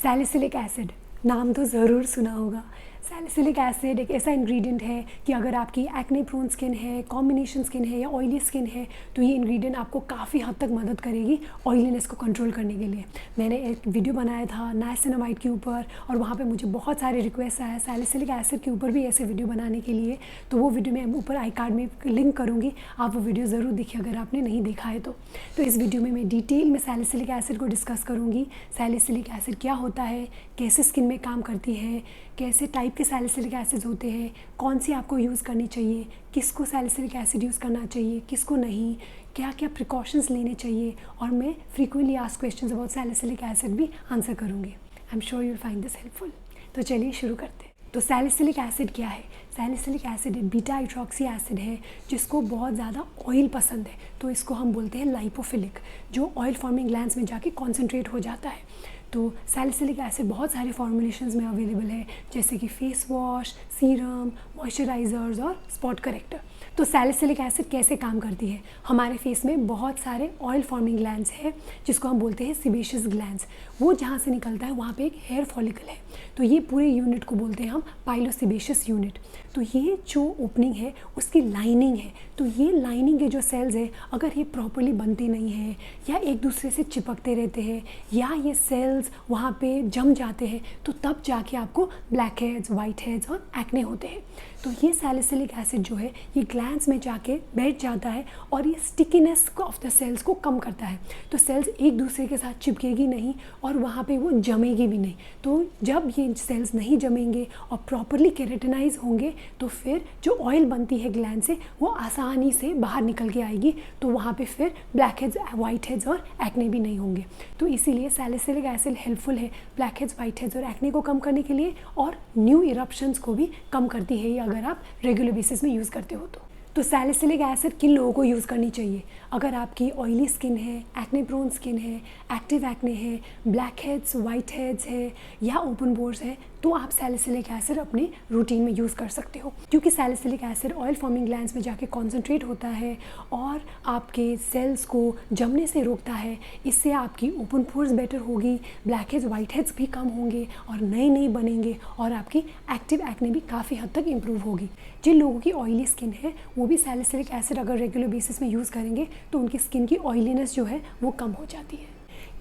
Salicylic acid नाम तो ज़रूर सुना होगा। सैलिसिलिक एसिड एक ऐसा इंग्रेडिएंट है कि अगर आपकी एक्ने प्रोन स्किन है, कॉम्बिनेशन स्किन है या ऑयली स्किन है तो ये इंग्रेडिएंट आपको काफ़ी हद तक मदद करेगी ऑयलीनेस को कंट्रोल करने के लिए। मैंने एक वीडियो बनाया था नाइसिनामाइड के ऊपर और वहाँ पे मुझे बहुत सारे रिक्वेस्ट आया सैलिसिलिक एसिड के ऊपर भी ऐसे वीडियो बनाने के लिए। तो वो वीडियो मैं ऊपर आई कार्ड में लिंक करूँगी, आप वो वीडियो ज़रूर देखिए अगर आपने नहीं देखा है तो। इस वीडियो में मैं डिटेल में सैलिसिलिक एसिड को डिस्कस करूँगी। सैलिसिलिक एसिड क्या होता है, कैसे स्किन में काम करती है, कैसे टाइप के सैलिसिलिक एसिड्स होते हैं, कौन सी आपको यूज़ करनी चाहिए, किसको सैलिसिलिक एसिड यूज़ करना चाहिए, किसको नहीं, क्या क्या प्रिकॉशंस लेने चाहिए, और मैं frequently asked questions about salicylic acid भी आंसर करूँगी। I am sure you will find this helpful. तो चलिए शुरू करते हैं। तो सैलिसिलिक एसिड क्या है? Salicylic acid beta hydroxy acid है जिसको बहुत ज़्यादा ऑयल पसंद है, तो इसको हम बोलते हैं लाइपोफिलिक, जो ऑयल फॉर्मिंग ग्लैंड्स में जाके कॉन्सेंट्रेट हो जाता है। तो सैलिसिलिक एसिड बहुत सारे फॉर्मुलेशंस में अवेलेबल है, जैसे कि फेस वॉश, सीरम, मॉइस्चराइजर्स और स्पॉट करेक्टर। तो सैलिसिलिक एसिड कैसे काम करती है? हमारे फेस में बहुत सारे ऑयल फॉर्मिंग ग्लैंड्स है जिसको हम बोलते हैं सिबेशियस ग्लैंड्स। वो जहाँ से निकलता है वहाँ पे एक हेयर फॉलिकल है, तो ये पूरे यूनिट को बोलते हैं हम पाइलोसिबेशियस यूनिट। तो ये जो ओपनिंग है उसकी लाइनिंग है, तो ये लाइनिंग के जो सेल्स है अगर ये प्रॉपरली बनते नहीं हैं या एक दूसरे से चिपकते रहते हैं या ये सेल्स वहाँ पे जम जाते हैं तो तब जाके आपको ब्लैक हेड्स, वाइट हेड्स और एक्ने होते हैं। तो ये सैलिसिलिक एसिड जो है ये ग्लैंड्स में जाके बैठ जाता है और ये स्टिकीनेस ऑफ द सेल्स को कम करता है, तो सेल्स एक दूसरे के साथ चिपकेगी नहीं और वहाँ पे वो जमेगी भी नहीं। तो जब ये सेल्स नहीं जमेंगे और प्रॉपरली केराटिनाइज होंगे तो फिर जो ऑयल बनती है ग्लैंड से वो आसानी से बाहर निकल के आएगी, तो वहाँ पे फिर ब्लैक हेड्स, वाइट हेड्स और एक्ने भी नहीं होंगे। तो इसीलिए सैलिसिलिक एसिड हेल्पफुल है ब्लैक हेड्स, वाइट हेड्स और एक्ने को कम करने के लिए, और न्यू इरप्शंस को भी कम करती है ये अगर आप रेगुलर बेसिस में यूज़ करते हो तो सैलिसिलिक एसिड किन लोगों को यूज़ करनी चाहिए? अगर आपकी ऑयली स्किन है, एक्ने प्रोन स्किन है, एक्टिव एक्ने है, ब्लैक हेड्स, वाइट हेड्स है या ओपन पोर्स है, तो आप सैलिसिलिक एसिड अपने रूटीन में यूज़ कर सकते हो, क्योंकि salicylic acid oil forming glands में जाके कॉन्सेंट्रेट होता है और आपके सेल्स को जमने से रोकता है। इससे आपकी ओपन पोर्स बेटर होगी, ब्लैक हेड्स, वाइट हेड्स भी कम होंगे और नए बनेंगे और आपकी एक्टिव एक्ने भी काफ़ी हद तक इम्प्रूव होगी। जिन लोगों की ऑयली स्किन है वो भी सैलिसिलिक एसिड अगर रेगुलर बेसिस में यूज़ करेंगे तो उनकी स्किन की ऑयलीनेस जो है वो कम हो जाती है।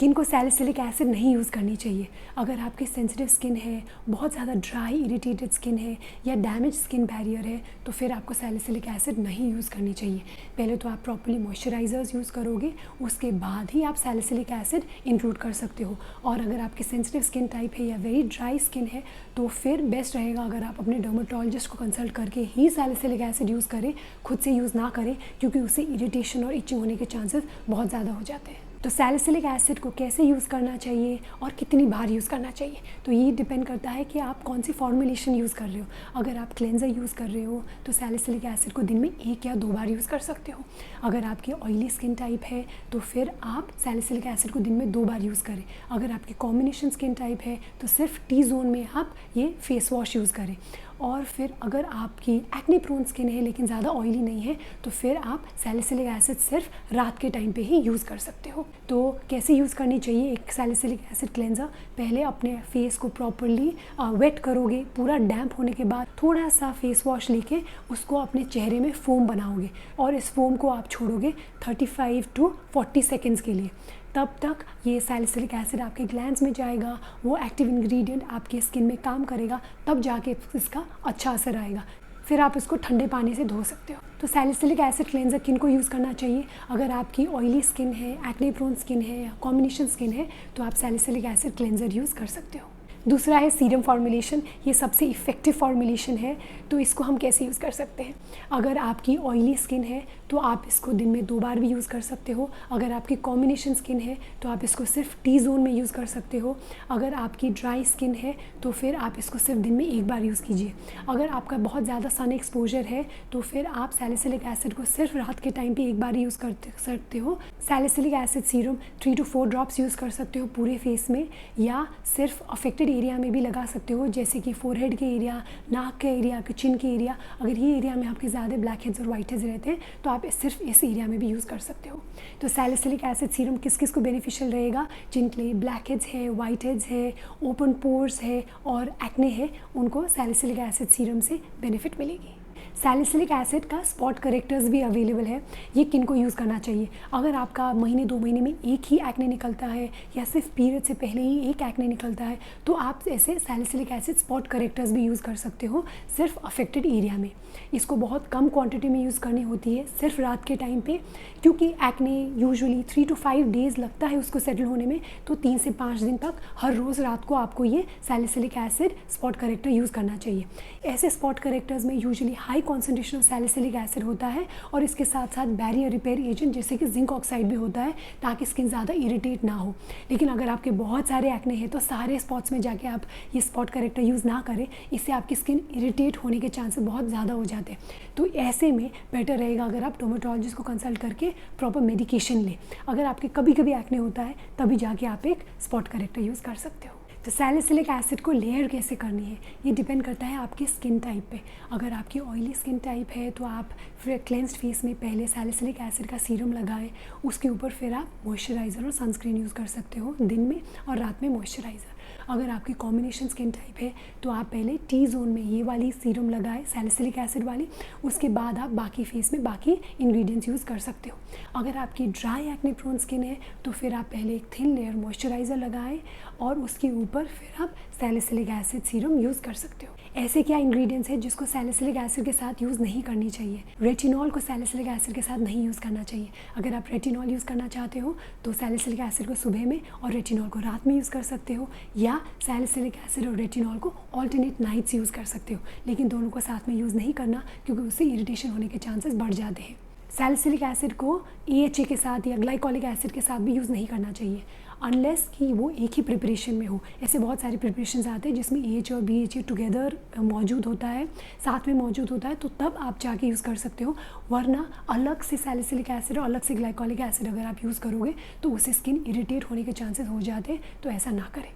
किनको सैलिसिलिक एसिड नहीं यूज़ करनी चाहिए? अगर आपकी सेंसिटिव स्किन है, बहुत ज़्यादा ड्राई इरिटेटेड स्किन है या डैमेज स्किन बैरियर है तो फिर आपको सैलिसिलिक एसिड नहीं यूज़ करनी चाहिए। पहले तो आप प्रॉपर्ली मॉइस्चराइजर्स यूज़ करोगे, उसके बाद ही आप सैलिसिलिक एसिड इंक्लूड कर सकते हो। और अगर आपकी सेंसिटिव स्किन टाइप है या वेरी ड्राई स्किन है तो फिर बेस्ट रहेगा अगर आप अपने डर्मेटोलॉजिस्ट को कंसल्ट करके ही सैलिसिलिक एसिड यूज़ करें, खुद से यूज़ ना करें, क्योंकि उससे इरिटेशन और इचिंग होने के चांसेस बहुत ज़्यादा हो जाते हैं। तो सैलिसिलिक एसिड को कैसे यूज़ करना चाहिए और कितनी बार यूज़ करना चाहिए, तो ये डिपेंड करता है कि आप कौन सी फॉर्मुलेशन यूज़ कर रहे हो। अगर आप क्लेंजर यूज़ कर रहे हो तो सैलिसिलिक एसिड को दिन में 1 या 2 बार यूज़ कर सकते हो। अगर आपकी ऑयली स्किन टाइप है तो फिर आप सैलिसिलिक एसिड को दिन में 2 बार यूज़ करें। अगर आपकी कॉम्बिनेशन स्किन टाइप है तो सिर्फ टी जोन में आप ये फेस वॉश यूज़ करें। और फिर अगर आपकी एक्ने प्रोन स्किन है लेकिन ज़्यादा ऑयली नहीं है तो फिर आप सैलिसिलिक एसिड सिर्फ रात के टाइम पे ही यूज़ कर सकते हो। तो कैसे यूज़ करनी चाहिए एक सैलिसिलिक एसिड क्लेंजर? पहले अपने फेस को प्रॉपरली वेट करोगे, पूरा डैम्प होने के बाद थोड़ा सा फेस वॉश लेके उसको अपने चेहरे में फोम बनाओगे और इस फोम को आप छोड़ोगे 35 to 40 सेकेंड्स के लिए। तब तक ये सैलिसिलिक एसिड आपके ग्लैंड्स में जाएगा, वो एक्टिव इंग्रेडिएंट आपके स्किन में काम करेगा, तब जाके इसका अच्छा असर आएगा। फिर आप इसको ठंडे पानी से धो सकते हो। तो सैलिसिलिक एसिड क्लेंजर किन को यूज़ करना चाहिए? अगर आपकी ऑयली स्किन है, एक्ने प्रोन स्किन है या कॉम्बिनेशन स्किन है तो आप सैलिसिलिक एसिड क्लेंजर यूज़ कर सकते हो। दूसरा है सीरम फॉर्मुलेशन, ये सबसे इफ़ेक्टिव फॉर्मुलेशन है। तो इसको हम कैसे यूज़ कर सकते हैं? अगर आपकी ऑयली स्किन है तो आप इसको दिन में 2 बार भी यूज़ कर सकते हो। अगर आपकी कॉम्बिनेशन स्किन है तो आप इसको सिर्फ टी जोन में यूज़ कर सकते हो। अगर आपकी ड्राई स्किन है तो फिर आप इसको सिर्फ दिन में 1 बार यूज़ कीजिए। अगर आपका बहुत ज़्यादा सन एक्सपोजर है तो फिर आप सैलिसिलिक एसिड को सिर्फ रात के टाइम पे 1 बार यूज़ कर सकते हो। Salicylic acid serum 3 to 4 drops use कर सकते हो पूरे फेस में, या सिर्फ अफेक्टेड एरिया में भी लगा सकते हो, जैसे कि फोरहेड के एरिया, नाक के एरिया, चिन के एरिया। अगर ये एरिया में आपके ज़्यादा ब्लैक हेड्स और वाइट हेड्स रहते हैं तो आप सिर्फ इस एरिया में भी यूज़ कर सकते हो। तो सैलिसिलिक एसिड सीरम किस किस को बेनिफिशियल रहेगा? जिनके लिए ब्लैक हेड्स है, वाइट हेड्स है, ओपन पोर्स है और एक्ने है, उनको सैलिसिलिक एसिड सीरम से बेनिफिट मिलेगी। सैलिसिलिक एसिड का स्पॉट करेक्टर्स भी अवेलेबल है। ये किन को यूज़ करना चाहिए? अगर आपका महीने 2 महीने में एक ही एक्ने निकलता है या सिर्फ पीरियड से पहले ही एक एक्ने निकलता है तो आप ऐसे सैलिसिलिक एसिड स्पॉट करेक्टर्स भी यूज़ कर सकते हो सिर्फ अफेक्टेड एरिया में। इसको बहुत कम क्वांटिटी में यूज़ करनी होती है, सिर्फ रात के टाइम पे, क्योंकि एक्ने यूजुअली 3 to 5 डेज़ लगता है उसको सेटल होने में। तो 3 से 5 दिन तक हर रोज़ रात को आपको ये salicylic acid spot character use करना चाहिए। ऐसे स्पॉट करेक्टर्स में usually high concentration of salicylic acid होता है और इसके साथ साथ बैरियर रिपेयर एजेंट जैसे कि जिंक ऑक्साइड भी होता है, ताकि स्किन ज़्यादा इरिटेट ना हो। लेकिन अगर आपके बहुत सारे एक्ने हैं तो सारे स्पॉट्स में जाके आप ये स्पॉट करेक्टर यूज़ ना करें, इससे आपकी स्किन इरिटेट होने के चांसेस बहुत ज़्यादा हो जाते हैं। तो ऐसे में बेटर रहेगा अगर आप डर्मेटोलॉजिस्ट को कंसल्ट करके प्रॉपर मेडिकेशन लें। अगर आपके कभी कभी एक्ने होता है तभी जाके आप एक स्पॉट करेक्टर यूज़ कर सकते हो। तो सैलिसिलिक एसिड को लेयर कैसे करनी है ये डिपेंड करता है आपके स्किन टाइप पे। अगर आपकी ऑयली स्किन टाइप है तो आप फिर क्लेंस्ड फेस में पहले सैलिसिलिक एसिड का सीरम लगाएं, उसके ऊपर फिर आप मॉइस्चराइज़र और सनस्क्रीन यूज़ कर सकते हो दिन में और रात में मॉइस्चराइज़र। अगर आपकी कॉम्बिनेशन स्किन टाइप है तो आप पहले टी जोन में ये वाली सीरम लगाएं सैलिसिलिक एसिड वाली, उसके बाद आप बाकी फेस में बाकी इंग्रेडिएंट्स यूज़ कर सकते हो। अगर आपकी ड्राई एक्ने प्रोन स्किन है तो फिर आप पहले एक थिन लेयर मॉइस्चराइज़र लगाएं और उसके ऊपर फिर आप सैलिसिलिक एसिड सीरम यूज़ कर सकते हो। ऐसे क्या इंग्रेडिएंट्स हैं जिसको सैलिसिलिक एसिड के साथ यूज़ नहीं करनी चाहिए? रेटिनॉल को सैलिसिलिक एसिड के साथ नहीं यूज़ करना चाहिए। अगर आप रेटिनॉल यूज़ करना चाहते हो तो सैलिसिलिक एसिड को सुबह में और रेटिनॉल को रात में यूज़ कर सकते हो, या सैलिसिलिक एसिड और रेटिनॉल को ऑल्टरनेट नाइट्स यूज़ कर सकते हो। लेकिन दोनों को साथ में यूज़ नहीं करना, क्योंकि उससे इरिटेशन होने के चांसेस बढ़ जाते हैं। सैलिसिलिक एसिड को AHA के साथ या ग्लाइकोलिक एसिड के साथ भी यूज़ नहीं करना चाहिए अनलेस कि वो एक ही प्रिपरेशन में हो। ऐसे बहुत सारे प्रिपरेशंस आते हैं जिसमें AHA और BHA टुगेदर मौजूद होता है, साथ में मौजूद होता है, तो तब आप जाके यूज़ कर सकते हो। वरना अलग से सैलिसिलिक एसिड और अलग से ग्लाइकोलिक एसिड अगर आप यूज़ करोगे तो उससे स्किन इरिटेट होने के चांसेस हो जाते हैं, तो ऐसा ना करें।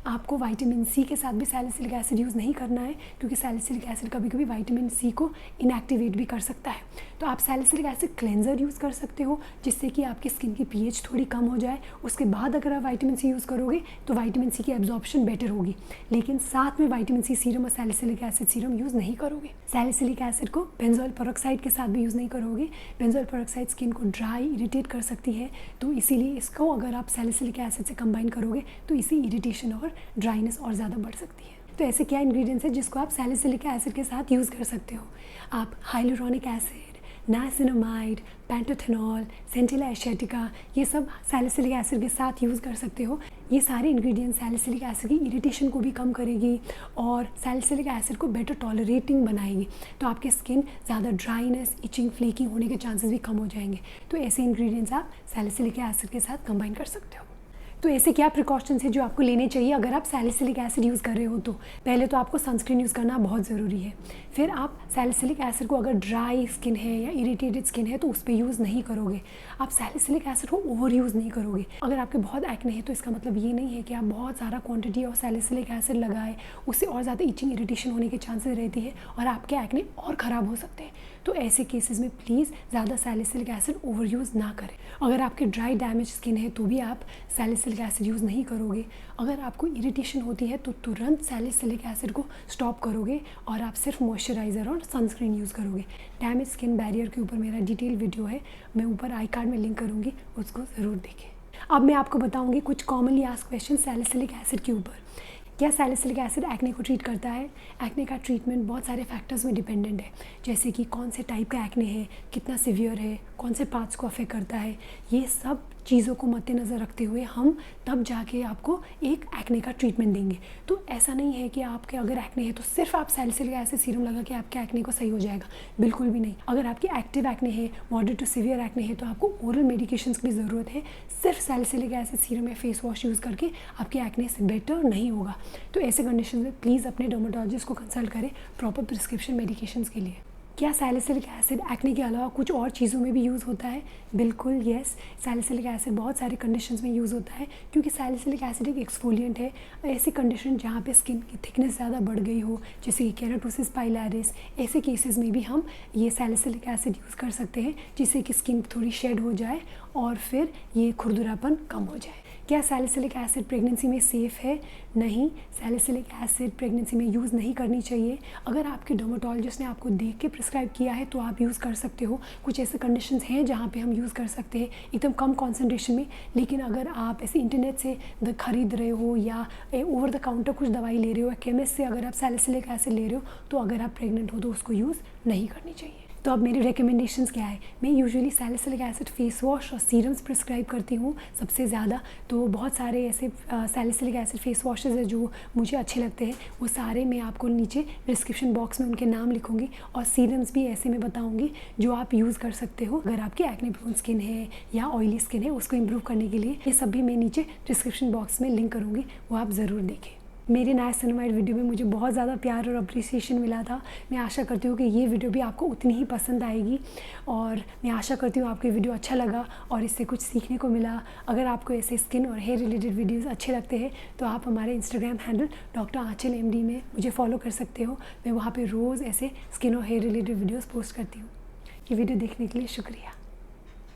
आपको विटामिन C के साथ भी सैलिसिलिक एसिड यूज़ नहीं करना है, क्योंकि सैलिसिलिक एसिड कभी कभी विटामिन C को इनएक्टिवेट भी कर सकता है। तो आप सैलिसिलिक एसिड क्लेंजर यूज़ कर सकते हो जिससे कि आपकी स्किन की pH थोड़ी कम हो जाए। उसके बाद अगर आप विटामिन C यूज़ करोगे तो विटामिन C की एब्जॉर्प्शन बेटर होगी, लेकिन साथ में विटामिन C सीरम और सैलिसिलिक एसिड सीरम यूज़ नहीं करोगे। सैलिसिलिक एसिड को बेंजोइल पेरोक्साइड के साथ भी यूज़ नहीं करोगे। बेंजोइल पेरोक्साइड स्किन को ड्राई इरिटेट कर सकती है, तो इसीलिए इसको अगर आप सैलिसिलिक एसिड से कंबाइन करोगे तो इससे इरिटेशन और ड्राइनेस और ज़्यादा बढ़ सकती है। तो ऐसे क्या इंग्रेडिएंट्स है जिसको आप सैलिसिलिक एसिड के साथ यूज़ कर सकते हो? आप हाइलुरोनिक एसिड, नाइसिनामाइड, पेंटोथेनॉल, सेंटिला एशेटिका, ये सब सैलिसिलिक एसिड के साथ यूज़ कर सकते हो। ये सारे इंग्रेडिएंट्स सैलिसिलिक एसिड की इरिटेशन को भी कम करेगी और सैलिसिलिक एसिड को बेटर टॉलरेटिंग बनाएगी, तो आपकी स्किन ज़्यादा ड्राइनेस, इचिंग, फ्लेकिंग होने के चांसेस भी कम हो जाएंगे। तो ऐसे इंग्रेडिएंट्स आप सैलिसिलिक एसिड के साथ कंबाइन कर सकते हो। तो ऐसे क्या प्रिकॉशंस है जो आपको लेने चाहिए अगर आप सैलिसिलिक एसिड यूज़ कर रहे हो? तो पहले तो आपको सनस्क्रीन यूज़ करना बहुत ज़रूरी है। फिर आप सैलिसिलिक एसिड को अगर ड्राई स्किन है या इरिटेटेड स्किन है तो उस पर यूज़ नहीं करोगे। आप सैलिसिलिक एसिड को ओवर यूज़ नहीं करोगे। अगर आपके बहुत एक्ने है तो इसका मतलब ये नहीं है कि आप बहुत सारा क्वांटिटी ऑफ सैलिसिलिक एसिड लगाए, उससे और ज़्यादा इचिंग, इरिटेशन होने के चांसेस रहती है और आपके एक्ने और ख़राब हो सकते हैं। तो ऐसे केसेस में प्लीज़ ज़्यादा सैलिसिलिक एसिड ओवर यूज़ ना करें। अगर आपके ड्राई डैमेज स्किन है तो भी आप सैलिसिलिक एसिड यूज़ नहीं करोगे। अगर आपको इरिटेशन होती है तो तुरंत सैलिसिलिक एसिड को स्टॉप करोगे और आप सिर्फ मॉइस्चराइज़र और सनस्क्रीन यूज़ करोगे। डैमेज स्किन बैरियर के ऊपर मेरा डिटेल वीडियो है, मैं ऊपर आई कार्ड में लिंक करूँगी, उसको ज़रूर देखें। अब मैं आपको बताऊँगी कुछ commonly asked question salicylic acid के ऊपर। क्या सैलिसिलिक एसिड एक्ने को ट्रीट करता है? एक्ने का ट्रीटमेंट बहुत सारे फैक्टर्स में डिपेंडेंट है, जैसे कि कौन से टाइप का एक्ने है, कितना सीवियर है, कौन से पार्ट्स को अफेक्ट करता है। ये सब चीज़ों को मद्देनज़र रखते हुए हम तब जाके आपको एक एक्ने का ट्रीटमेंट देंगे। तो ऐसा नहीं है कि आपके अगर एक्ने है तो सिर्फ आप सैलिसिलिक एसिड सीरम लगा के आपके एक्ने को सही हो जाएगा, बिल्कुल भी नहीं। अगर आपकी एक्टिव एक्ने है, मॉडरेट टू सीवियर एक्ने है, तो आपको ओरल मेडिकेशंस की ज़रूरत है। सिर्फ सैलिसिलिक एसिड सीरम या फेस वॉश यूज़ करके आपके एक्ने से बेटर नहीं होगा। तो ऐसे कंडीशन में प्लीज़ अपने डर्मेटोलॉजिस्ट को कंसल्ट करें प्रॉपर प्रिस्क्रिप्शन मेडिकेशंस के लिए। क्या सैलिसिलिक एसिड एक्ने के अलावा कुछ और चीज़ों में भी यूज़ होता है? बिल्कुल यस, सैलिसिलिक एसिड बहुत सारे कंडीशंस में यूज़ होता है, क्योंकि सैलिसिलिक एसिड एक एक्सफोलिएंट है। ऐसी कंडीशन जहाँ पे स्किन की थिकनेस ज़्यादा बढ़ गई हो, जैसे कि केराटोसिस पाइलरिस, ऐसे केसेस में भी हम ये सैलिसिलिक एसिड यूज़ कर सकते हैं, जिससे कि स्किन थोड़ी शेड हो जाए और फिर ये खुरदुरापन कम हो जाए। क्या सैलिसिलिक एसिड प्रेगनेंसी में सेफ़ है? नहीं, सैलिसिलिक एसिड प्रेगनेंसी में यूज़ नहीं करनी चाहिए। अगर आपके डर्मेटोलॉजिस्ट ने आपको देख के प्रिस्क्राइब किया है तो आप यूज़ कर सकते हो। कुछ ऐसे कंडीशंस हैं जहाँ पे हम यूज़ कर सकते हैं एकदम कम कॉन्सेंट्रेशन में, लेकिन अगर आप ऐसे इंटरनेट से खरीद रहे हो या ओवर द काउंटर कुछ दवाई ले रहे हो या केमिस्ट से अगर आप सैलिसिलिक एसिड ले रहे हो, तो अगर आप प्रेग्नेंट हो तो उसको यूज़ नहीं करनी चाहिए। तो अब मेरी रिकमेंडेशंस क्या है? मैं usually salicylic acid face wash और सीरम्स प्रिस्क्राइब करती हूँ सबसे ज़्यादा। तो बहुत सारे ऐसे सैलिसिलिक एसिड फेस वॉशेज़ है जो मुझे अच्छे लगते हैं, वो सारे मैं आपको नीचे डिस्क्रिप्शन बॉक्स में उनके नाम लिखूँगी, और सीरम्स भी ऐसे मैं बताऊँगी जो आप यूज़ कर सकते हो अगर आपकी एक्ने प्रोन स्किन है या ऑयली स्किन है, उसको इम्प्रूव करने के लिए। ये सब भी मैं नीचे डिस्क्रिप्शन बॉक्स में लिंक करूँगी, वो आप ज़रूर देखें। मेरे नाइसिनामाइड वीडियो में मुझे बहुत ज़्यादा प्यार और अप्रिसिएशन मिला था। मैं आशा करती हूँ कि ये वीडियो भी आपको उतनी ही पसंद आएगी, और मैं आशा करती हूँ आपको ये वीडियो अच्छा लगा और इससे कुछ सीखने को मिला। अगर आपको ऐसे स्किन और हेयर रिलेटेड वीडियोस अच्छे लगते हैं तो आप हमारे इंस्टाग्राम हैंडल डॉक्टर आंचल MD में मुझे फॉलो कर सकते हो। मैं वहाँ पर रोज़ ऐसे स्किन और हेयर रिलेटेड वीडियोज़ पोस्ट करती हूँ। ये वीडियो देखने के लिए शुक्रिया।